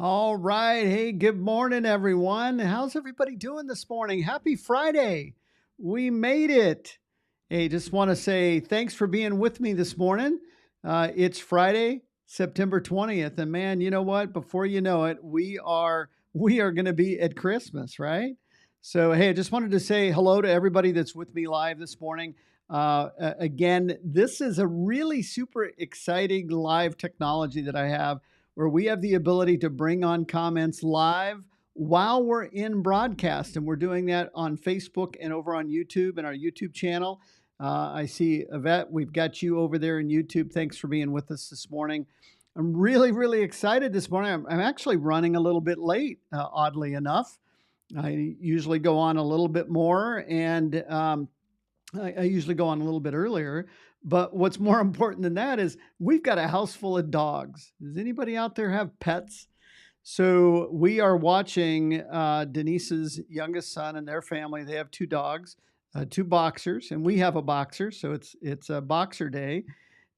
All right. Hey, good morning, everyone. How's everybody doing this morning? Happy Friday. We made it. Hey, just want to say thanks for being with me this morning. It's Friday, September 20th. And man, you know what? Before you know it, we are going to be at Christmas, right? So, hey, I just wanted to say hello to everybody that's with me live this morning. Again, this is a really super exciting live technology that I have where we have the ability to bring on comments live while we're in broadcast. And we're doing that on Facebook and over on YouTube and our YouTube channel. I see Yvette, we've got you over there in YouTube. Thanks for being with us this morning. I'm really, really excited this morning. I'm actually running a little bit late, oddly enough. I usually go on a little bit more, and I usually go on a little bit earlier. But what's more important than that is we've got a house full of dogs. Does anybody out there have pets? So we are watching Denise's youngest son and their family. They have two dogs, two boxers, and we have a boxer. So it's a boxer day,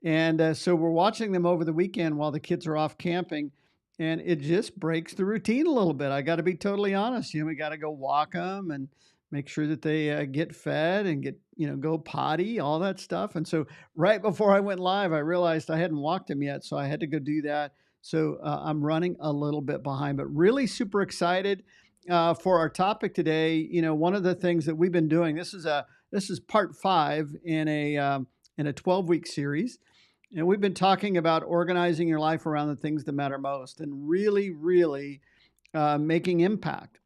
and so we're watching them over the weekend while the kids are off camping, and it just breaks the routine a little bit. I got to be totally honest. We got to go walk them and make sure that they get fed and get go potty, all that stuff. And so right before I went live, I realized I hadn't walked them yet, so I had to go do that. So I'm running a little bit behind, but really super excited for our topic today. One of the things that we've been doing. This is part 5 in a 12-week series. And we've been talking about organizing your life around the things that matter most and really, really making impact.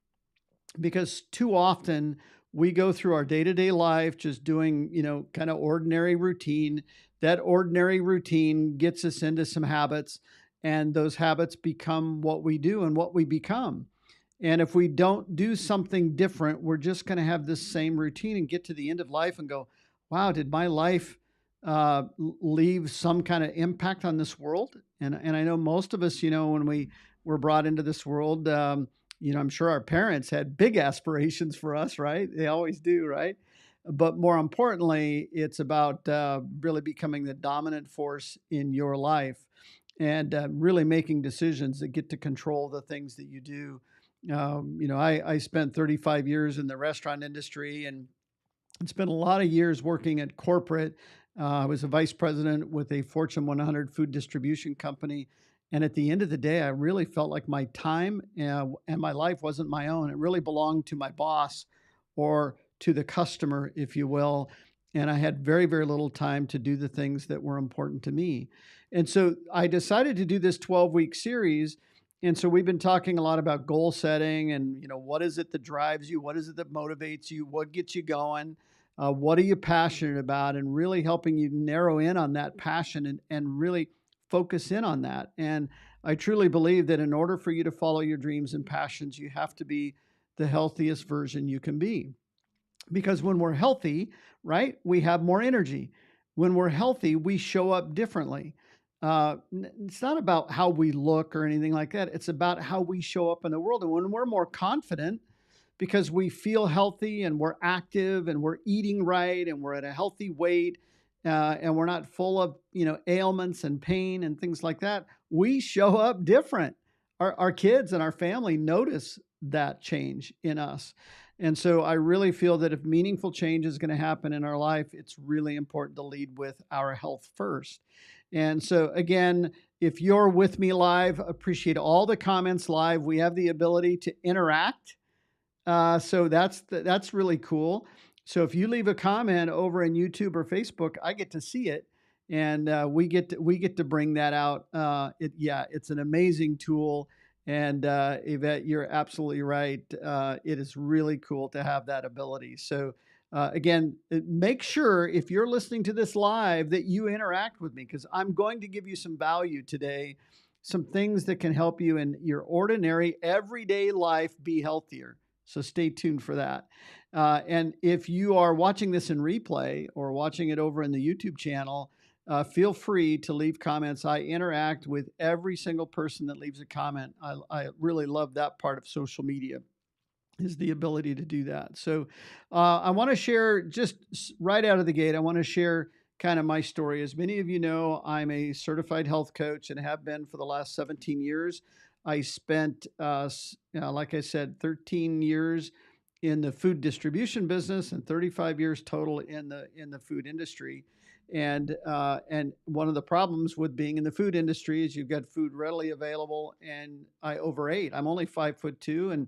Because too often we go through our day to day life just doing, kind of ordinary routine. That ordinary routine gets us into some habits, and those habits become what we do and what we become. And if we don't do something different, we're just going to have this same routine and get to the end of life and go, wow, did my life leave some kind of impact on this world? And I know most of us, when we were brought into this world, I'm sure our parents had big aspirations for us, right? They always do, right? But more importantly, it's about really becoming the dominant force in your life and really making decisions that get to control the things that you do. I spent 35 years in the restaurant industry and spent a lot of years working at corporate. I was a vice president with a Fortune 100 food distribution company. And at the end of the day, I really felt like my time and my life wasn't my own. It really belonged to my boss or to the customer, if you will. And I had very, very little time to do the things that were important to me. And so I decided to do this 12-week series. And so we've been talking a lot about goal setting and, what is it that drives you? What is it that motivates you? What gets you going? What are you passionate about? And really helping you narrow in on that passion and really focus in on that. And I truly believe that in order for you to follow your dreams and passions, you have to be the healthiest version you can be. Because when we're healthy, right, we have more energy. When we're healthy, we show up differently. It's not about how we look or anything like that. It's about how we show up in the world. And when we're more confident, because we feel healthy and we're active and we're eating right and we're at a healthy weight and we're not full of ailments and pain and things like that, we show up different. Our kids and our family notice that change in us. And so I really feel that if meaningful change is going to happen in our life, it's really important to lead with our health first. And so again, if you're with me live, appreciate all the comments live. We have the ability to interact. So that's really cool. So if you leave a comment over in YouTube or Facebook, I get to see it, and we get to bring that out. It's an amazing tool, and Yvette, you're absolutely right. It is really cool to have that ability. So again, make sure if you're listening to this live that you interact with me, because I'm going to give you some value today, some things that can help you in your ordinary everyday life be healthier. So stay tuned for that. And if you are watching this in replay or watching it over in the YouTube channel, feel free to leave comments. I interact with every single person that leaves a comment. I really love that part of social media, is the ability to do that. So I want to share just right out of the gate, I want to share kind of my story. As many of you know, I'm a certified health coach and have been for the last 17 years. I spent, like I said, 13 years in the food distribution business and 35 years total in the food industry. And one of the problems with being in the food industry is you've got food readily available, and I overate. I'm only 5'2", and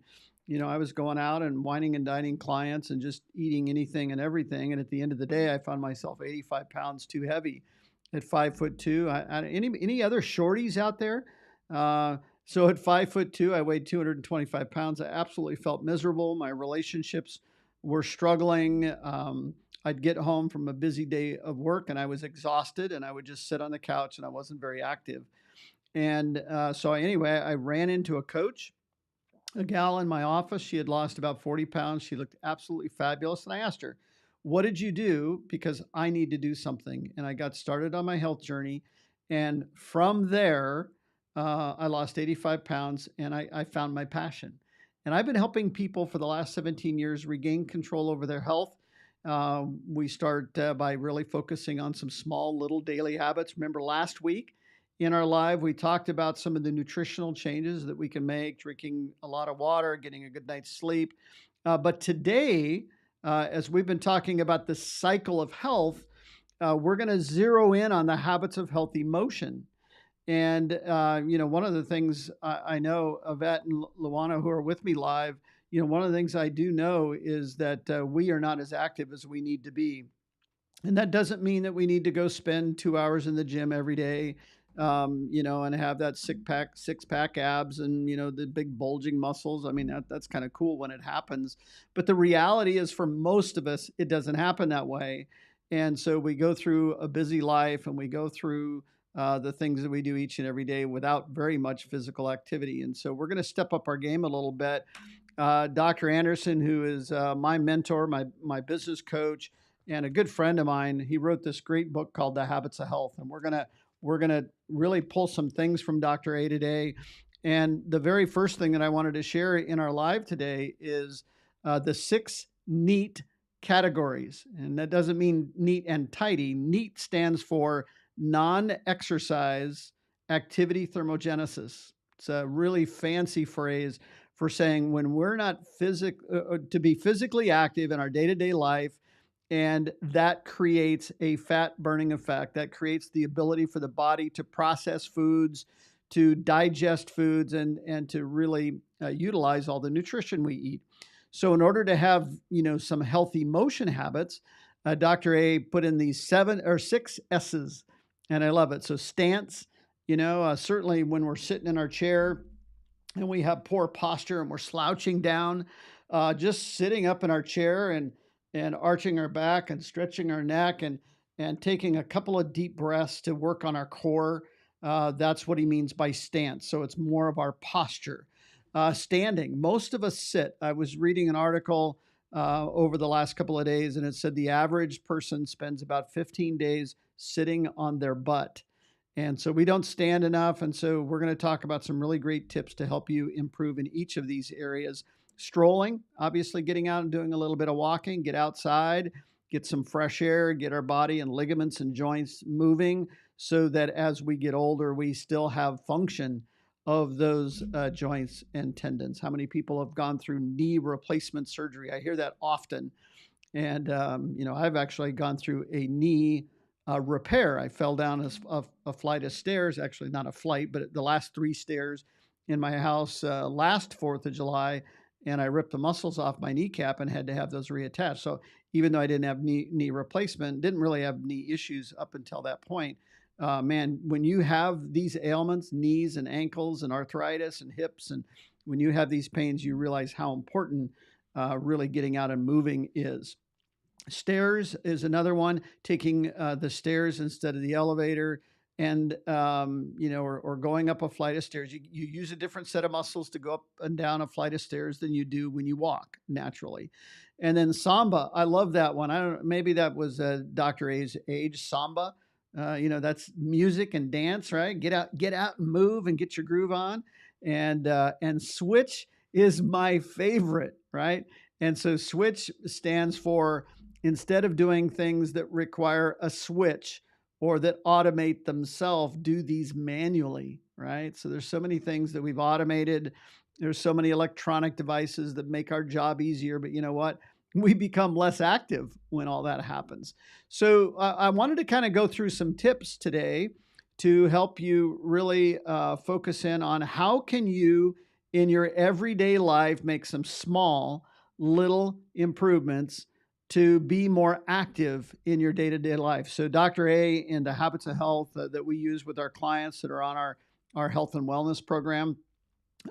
I was going out and wining and dining clients and just eating anything and everything. And at the end of the day, I found myself 85 pounds too heavy at 5'2". Any other shorties out there? So at 5'2", I weighed 225 pounds. I absolutely felt miserable. My relationships were struggling. I'd get home from a busy day of work and I was exhausted, and I would just sit on the couch and I wasn't very active. And so anyway, I ran into a coach, a gal in my office. She had lost about 40 pounds. She looked absolutely fabulous. And I asked her, "What did you do? Because I need to do something." And I got started on my health journey. And from there, I lost 85 pounds, and I found my passion. And I've been helping people for the last 17 years regain control over their health. We start by really focusing on some small little daily habits. Remember last week, in our live, we talked about some of the nutritional changes that we can make, drinking a lot of water, getting a good night's sleep. But today, as we've been talking about the cycle of health, we're going to zero in on the habits of healthy motion. And, one of the things I know, Yvette and Luana, who are with me live, one of the things I do know is that we are not as active as we need to be. And that doesn't mean that we need to go spend 2 hours in the gym every day, and have that six pack abs and, the big bulging muscles. I mean, that's kind of cool when it happens. But the reality is, for most of us, it doesn't happen that way. And so we go through a busy life and we go through the things that we do each and every day without very much physical activity. And so we're going to step up our game a little bit. Dr. Anderson, who is my mentor, my business coach, and a good friend of mine, he wrote this great book called The Habits of Health. And we're gonna really pull some things from Dr. A today. And the very first thing that I wanted to share in our live today is the 6 NEAT categories. And that doesn't mean neat and tidy. NEAT stands for non-exercise activity thermogenesis. It's a really fancy phrase for saying when we're not to be physically active in our day-to-day life, and that creates a fat burning effect. That creates the ability for the body to process foods, to digest foods, and to really utilize all the nutrition we eat. So in order to have, some healthy motion habits, Dr. A put in these 7 or 6 S's, and I love it. So stance, certainly when we're sitting in our chair and we have poor posture and we're slouching down, just sitting up in our chair and arching our back and stretching our neck and taking a couple of deep breaths to work on our core. That's what he means by stance. So it's more of our posture. Standing, most of us sit. I was reading an article over the last couple of days, and it said the average person spends about 15 days sitting on their butt. And so we don't stand enough. And so we're going to talk about some really great tips to help you improve in each of these areas. Strolling, obviously getting out and doing a little bit of walking, get outside, get some fresh air, get our body and ligaments and joints moving so that as we get older, we still have function of those joints and tendons. How many people have gone through knee replacement surgery? I hear that often. And, I've actually gone through a knee repair. I fell down a flight of stairs, actually not a flight, but the last 3 stairs in my house last 4th of July, and I ripped the muscles off my kneecap and had to have those reattached. So even though I didn't have knee replacement, didn't really have knee issues up until that point. Man, when you have these ailments, knees and ankles and arthritis and hips, and when you have these pains, you realize how important really getting out and moving is. Stairs is another one, taking the stairs instead of the elevator, and or going up a flight of stairs. You use a different set of muscles to go up and down a flight of stairs than you do when you walk naturally. And then samba, I love that one. I don't, maybe that was Dr. A's age. Samba, that's music and dance, right? Get out and move and get your groove on. And switch is my favorite, right? And so switch stands for instead of doing things that require a switch or that automate themselves, do these manually, right? So there's so many things that we've automated. There's so many electronic devices that make our job easier, but you know what? We become less active when all that happens. So I wanted to kind of go through some tips today to help you really focus in on how can you in your everyday life make some small little improvements to be more active in your day-to-day life. So Dr. A and the Habits of Health that we use with our clients that are on our health and wellness program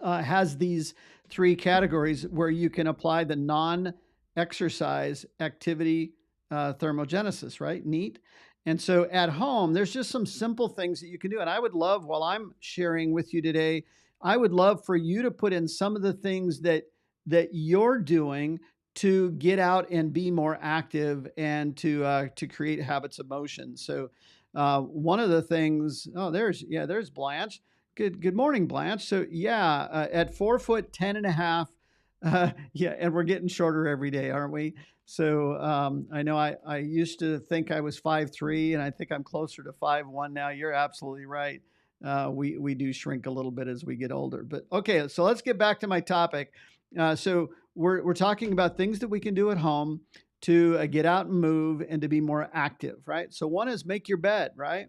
has these three categories where you can apply the non-exercise activity thermogenesis, right? Neat. And so at home, there's just some simple things that you can do. And I would love, while I'm sharing with you today, I would love for you to put in some of the things that you're doing to get out and be more active and to create habits of motion. So one of the things, there's Blanche. Good morning, Blanche. So at 4'10" and a half, and we're getting shorter every day, aren't we? So I know I used to think I was 5'3", and I think I'm closer to 5'1" now. You're absolutely right. We do shrink a little bit as we get older. But okay, so let's get back to my topic. So we're talking about things that we can do at home to get out and move and to be more active, right? So one is make your bed, right?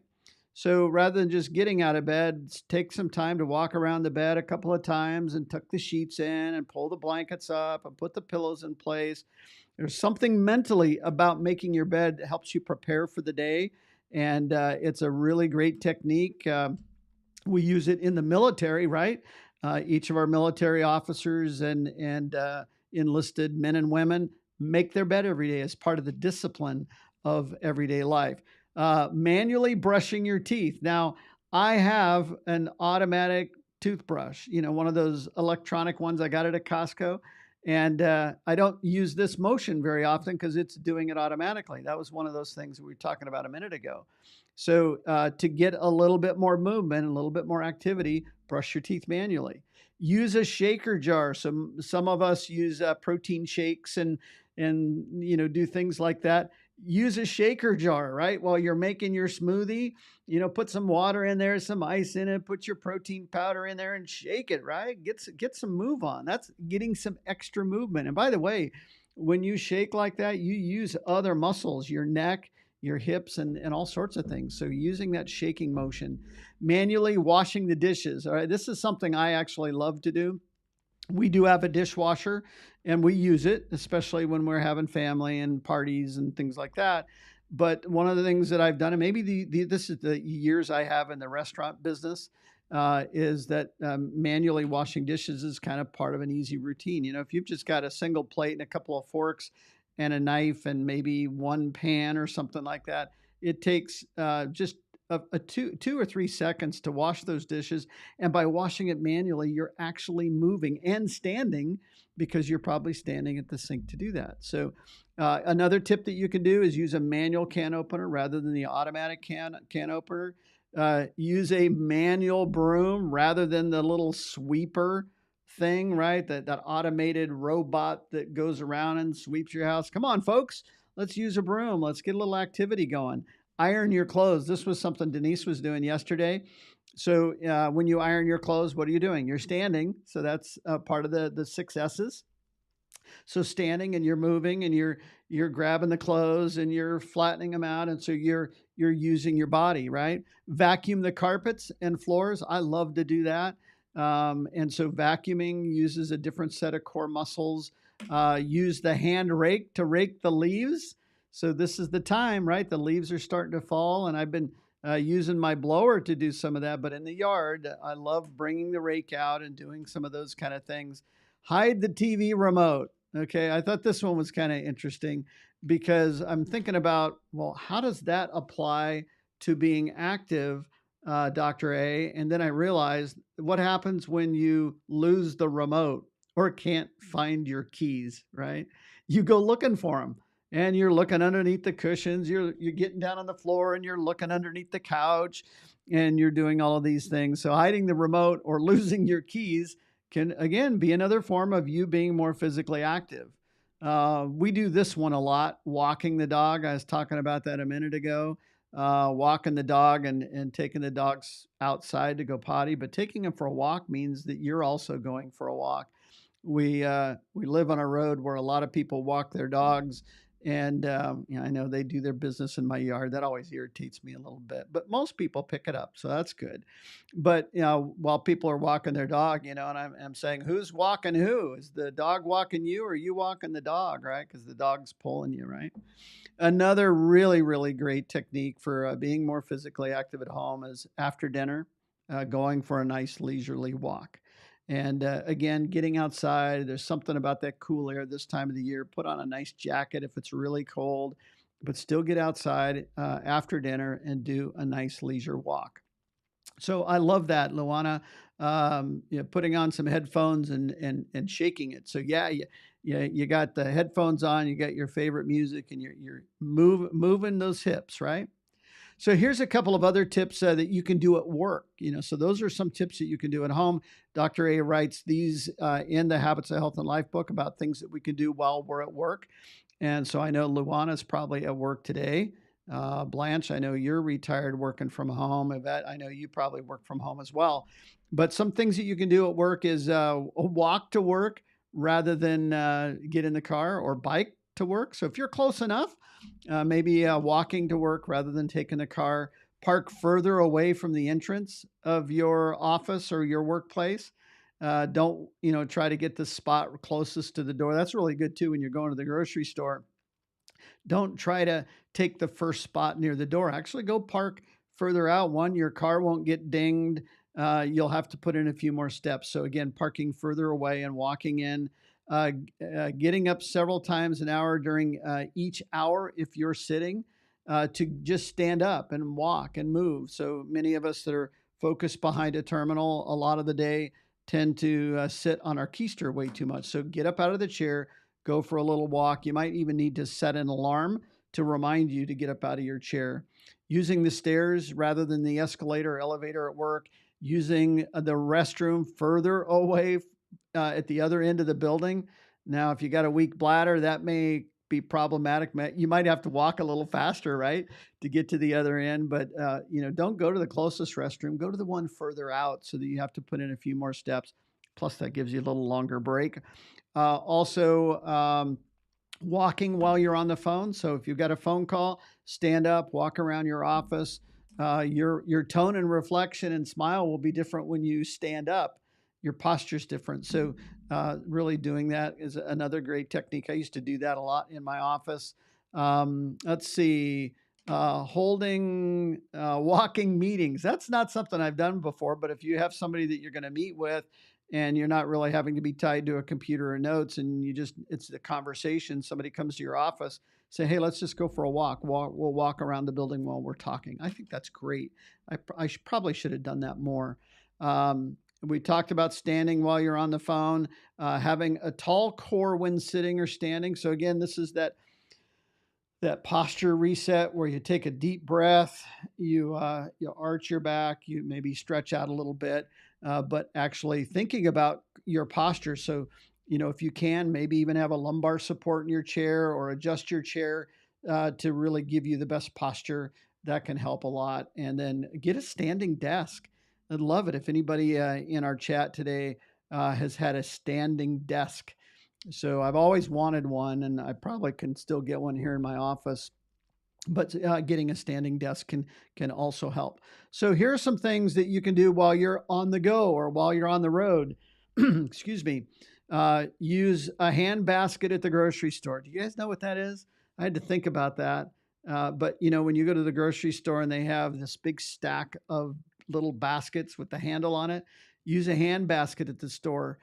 So rather than just getting out of bed, take some time to walk around the bed a couple of times and tuck the sheets in and pull the blankets up and put the pillows in place. There's something mentally about making your bed that helps you prepare for the day. And it's a really great technique. We use it in the military, right? Each of our military officers and enlisted men and women make their bed every day as part of the discipline of everyday life. Manually brushing your teeth. Now, I have an automatic toothbrush, one of those electronic ones I got at Costco. And I don't use this motion very often because it's doing it automatically. That was one of those things we were talking about a minute ago. So to get a little bit more movement, a little bit more activity, brush your teeth manually. Use a shaker jar. Some of us use protein shakes and do things like that. Use a shaker jar, right? While you're making your smoothie, put some water in there, some ice in it, put your protein powder in there and shake it, right? Get some move on. That's getting some extra movement. And by the way, when you shake like that, you use other muscles, your neck, your hips, and all sorts of things. So using that shaking motion, manually washing the dishes. All right. This is something I actually love to do. We do have a dishwasher and we use it, especially when we're having family and parties and things like that. But one of the things that I've done, and maybe this is the years I have in the restaurant business, is that manually washing dishes is kind of part of an easy routine. If you've just got a single plate and a couple of forks and a knife and maybe one pan or something like that, it takes just a 2 or 3 seconds to wash those dishes. And by washing it manually, you're actually moving and standing because you're probably standing at the sink to do that. So another tip that you can do is use a manual can opener rather than the automatic can opener. Use a manual broom rather than the little sweeper thing, right? That automated robot that goes around and sweeps your house. Come on, folks, let's use a broom. Let's get a little activity going. Iron your clothes. This was something Denise was doing yesterday. So when you iron your clothes, what are you doing? You're standing. So that's part of the 6 S's. So standing and you're moving and you're grabbing the clothes and you're flattening them out. And so you're using your body, right? Vacuum the carpets and floors. I love to do that. And so vacuuming uses a different set of core muscles. Use the hand rake to rake the leaves. So this is the time, right? The leaves are starting to fall, and I've been using my blower to do some of that. But in the yard, I love bringing the rake out and doing some of those kind of things. Hide the TV remote. Okay, I thought this one was kind of interesting because I'm thinking about, well, how does that apply to being active, Dr. A? And then I realized what happens when you lose the remote or can't find your keys, right? You go looking for them. And you're looking underneath the cushions, you're getting down on the floor and you're looking underneath the couch and you're doing all of these things. So hiding the remote or losing your keys can, again, be another form of you being more physically active. We do this one a lot, walking the dog. I was talking about that a minute ago. Walking the dog and taking the dogs outside to go potty, but taking them for a walk means that you're also going for a walk. We live on a road where a lot of people walk their dogs, and I know they do their business in my yard. That always irritates me a little bit, but most people pick it up, so that's good. But while people are walking their dog, and I'm saying, who's walking who? Is the dog walking you, or are you walking the dog, right? Because the dog's pulling you, right? Another really, really great technique for being more physically active at home is after dinner, going for a nice leisurely walk. And again, getting outside, there's something about that cool air this time of the year. Put on a nice jacket if it's really cold, but still get outside after dinner and do a nice leisure walk. So I love that, Luana. Putting on some headphones and shaking it. So yeah, you got the headphones on, you got your favorite music, and you're moving those hips, right? So here's a couple of other tips that you can do at work. So those are some tips that you can do at home. Dr. A writes these in the Habits of Health and Life book about things that we can do while we're at work. And so I know Luana's probably at work today. Blanche, I know you're retired working from home. Yvette, I know you probably work from home as well. But some things that you can do at work is walk to work rather than get in the car, or bike to work. So if you're close enough, maybe walking to work rather than taking the car. Park further away from the entrance of your office or your workplace. Don't try to get the spot closest to the door. That's really good too when you're going to the grocery store. Don't try to take the first spot near the door. Actually, go park further out. One, your car won't get dinged. You'll have to put in a few more steps. So, again, parking further away and walking in. Getting up several times an hour during each hour if you're sitting, to just stand up and walk and move. So many of us that are focused behind a terminal a lot of the day tend to sit on our keister way too much. So get up out of the chair, go for a little walk. You might even need to set an alarm to remind you to get up out of your chair. Using the stairs rather than the escalator or elevator at work, using the restroom further away at the other end of the building. Now, if you got a weak bladder, that may be problematic. You might have to walk a little faster, right, to get to the other end. But don't go to the closest restroom. Go to the one further out so that you have to put in a few more steps. Plus, that gives you a little longer break. Also, walking while you're on the phone. So if you've got a phone call, stand up, walk around your office. Your tone and reflection and smile will be different when you stand up. Your posture's different. So really doing that is another great technique. I used to do that a lot in my office. Let's see, walking meetings. That's not something I've done before, but if you have somebody that you're going to meet with and you're not really having to be tied to a computer or notes, and it's the conversation, somebody comes to your office, say, hey, let's just go for a walk. We'll walk around the building while we're talking. I think that's great. Probably should have done that more. We talked about standing while you're on the phone, having a tall core when sitting or standing. So again, this is that posture reset where you take a deep breath, you arch your back, you maybe stretch out a little bit, but actually thinking about your posture. So, if you can, maybe even have a lumbar support in your chair or adjust your chair to really give you the best posture. That can help a lot. And then get a standing desk. I'd love it if anybody in our chat today has had a standing desk. So I've always wanted one, and I probably can still get one here in my office. But getting a standing desk can also help. So here are some things that you can do while you're on the go or while you're on the road. Excuse me. Use a hand basket at the grocery store. Do you guys know what that is? I had to think about that. But when you go to the grocery store and they have this big stack of little baskets with the handle on it, use a hand basket at the store.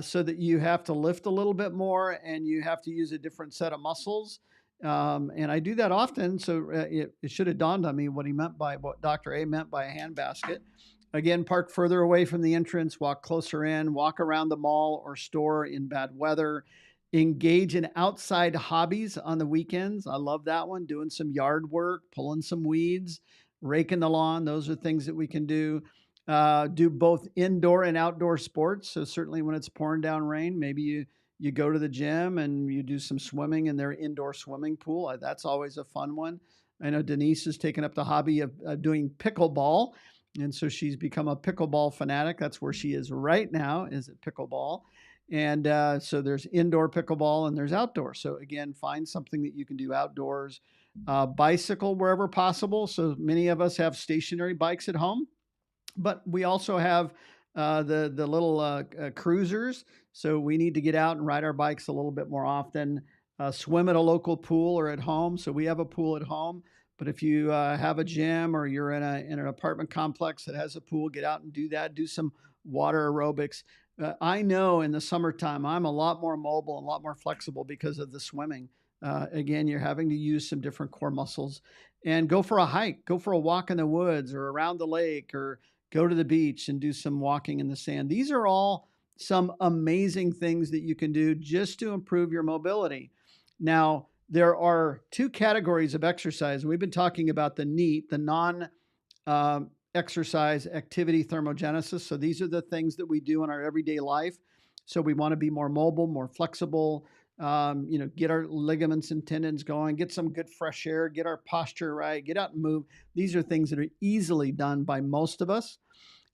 So that you have to lift a little bit more and you have to use a different set of muscles. And I do that often. So it should have dawned on me what Dr. A meant by a hand basket. Again, park further away from the entrance, walk closer in, walk around the mall or store in bad weather. Engage in outside hobbies on the weekends. I love that one. Doing some yard work, pulling some weeds, raking the lawn. Those are things that we can do. Do both indoor and outdoor sports. So certainly when it's pouring down rain, maybe you go to the gym and you do some swimming in their indoor swimming pool. That's always a fun one. I know Denise has taken up the hobby of doing pickleball. And so she's become a pickleball fanatic. That's where she is right now, is at pickleball. And so there's indoor pickleball and there's outdoor. So again, find something that you can do outdoors. Bicycle wherever possible. So many of us have stationary bikes at home, but we also have the little cruisers. So we need to get out and ride our bikes a little bit more often. Swim at a local pool or at home. So we have a pool at home. But if you have a gym or you're in an apartment complex that has a pool, get out and do that. Do some water aerobics. I know in the summertime I'm a lot more mobile and a lot more flexible because of the swimming. Again, you're having to use some different core muscles, and go for a hike, go for a walk in the woods or around the lake, or go to the beach and do some walking in the sand. These are all some amazing things that you can do just to improve your mobility. Now, there are two categories of exercise. We've been talking about the NEAT, the non exercise activity thermogenesis. So these are the things that we do in our everyday life. So we want to be more mobile, more flexible, get our ligaments and tendons going, get some good fresh air, get our posture right, get out and move. These are things that are easily done by most of us.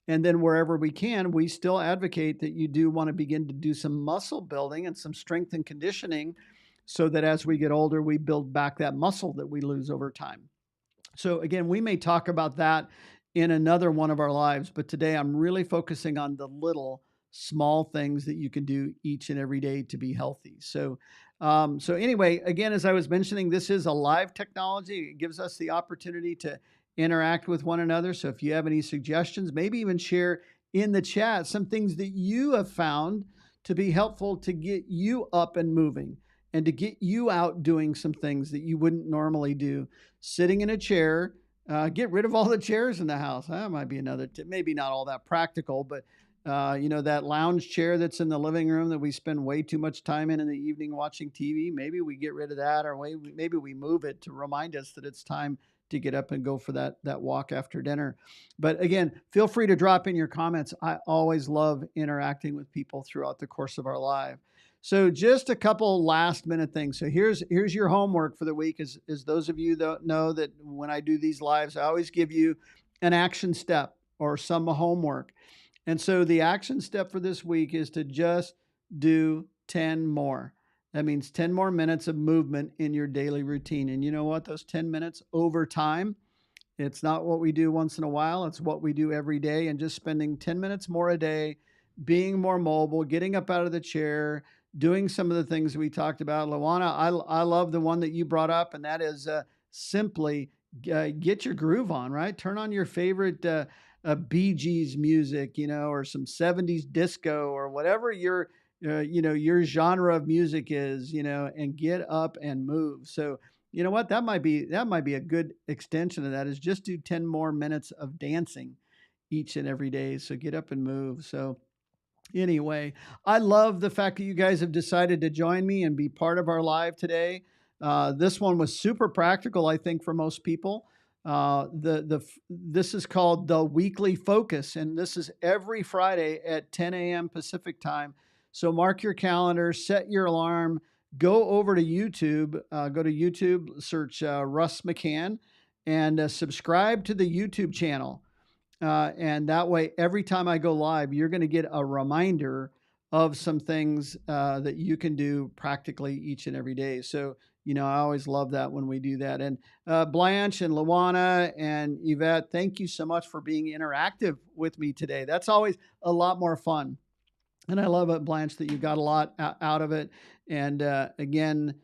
And then wherever we can, we still advocate that you do want to begin to do some muscle building and some strength and conditioning so that as we get older, we build back that muscle that we lose over time. So again, we may talk about that in another one of our lives, but today I'm really focusing on the little small things that you can do each and every day to be healthy. So anyway, again, as I was mentioning, this is a live technology. It gives us the opportunity to interact with one another. So if you have any suggestions, maybe even share in the chat some things that you have found to be helpful to get you up and moving and to get you out doing some things that you wouldn't normally do. Sitting in a chair, get rid of all the chairs in the house. That might be another tip. Maybe not all that practical, but that lounge chair that's in the living room that we spend way too much time in the evening watching TV. Maybe we get rid of that, or maybe we move it to remind us that it's time to get up and go for that walk after dinner. But again, feel free to drop in your comments. I always love interacting with people throughout the course of our life. So just a couple last minute things. So here's your homework for the week. Is those of you that know that when I do these lives, I always give you an action step or some homework. And so the action step for this week is to just do 10 more. That means 10 more minutes of movement in your daily routine. And you know what? Those 10 minutes over time, it's not what we do once in a while. It's what we do every day. And just spending 10 minutes more a day, being more mobile, getting up out of the chair, doing some of the things we talked about. Luana, I love the one that you brought up, and that is simply get your groove on, right? Turn on your favorite Bee Gees music, or some 70s disco or whatever your genre of music is, and get up and move. So, you know what? That might be a good extension of that, is just do 10 more minutes of dancing each and every day. So get up and move. So anyway, I love the fact that you guys have decided to join me and be part of our live today. This one was super practical, I think, for most people. This is called the Weekly Focus, and this is every Friday at 10 a.m. Pacific time. So mark your calendar, set your alarm, go over to YouTube, search Russ McCann, and subscribe to the YouTube channel. And that way, every time I go live, you're going to get a reminder of some things that you can do practically each and every day. So, I always love that when we do that. And Blanche and Luana and Yvette, thank you so much for being interactive with me today. That's always a lot more fun. And I love it, Blanche, that you got a lot out of it. And again,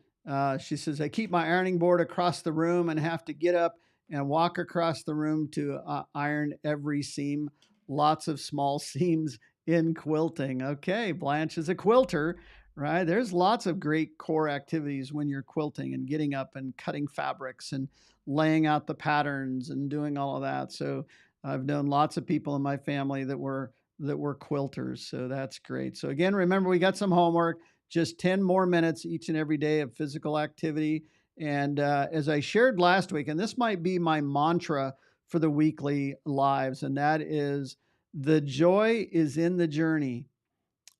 she says, I keep my ironing board across the room and have to get up and walk across the room to iron every seam. Lots of small seams in quilting. Okay, Blanche is a quilter, right? There's lots of great core activities when you're quilting and getting up and cutting fabrics and laying out the patterns and doing all of that. So I've known lots of people in my family that were quilters. So that's great. So again, remember, we got some homework, just 10 more minutes each and every day of physical activity. And as I shared last week, and this might be my mantra for the weekly lives, and that is, the joy is in the journey.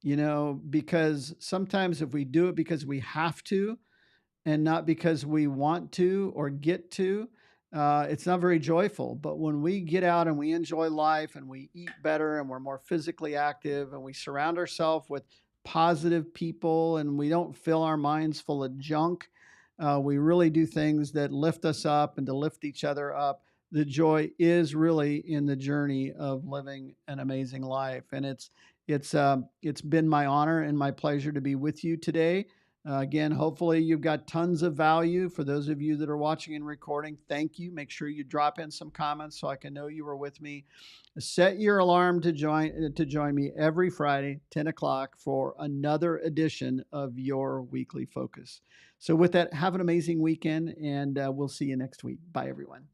because sometimes if we do it because we have to, and not because we want to or get to, it's not very joyful. But when we get out and we enjoy life and we eat better and we're more physically active and we surround ourselves with positive people and we don't fill our minds full of junk, we really do things that lift us up and to lift each other up. The joy is really in the journey of living an amazing life, and it's been my honor and my pleasure to be with you today. Again, hopefully you've got tons of value. For those of you that are watching and recording, thank you. Make sure you drop in some comments so I can know you were with me. Set your alarm to join me every Friday, 10 o'clock, for another edition of your weekly focus. So with that, have an amazing weekend, and we'll see you next week. Bye, everyone.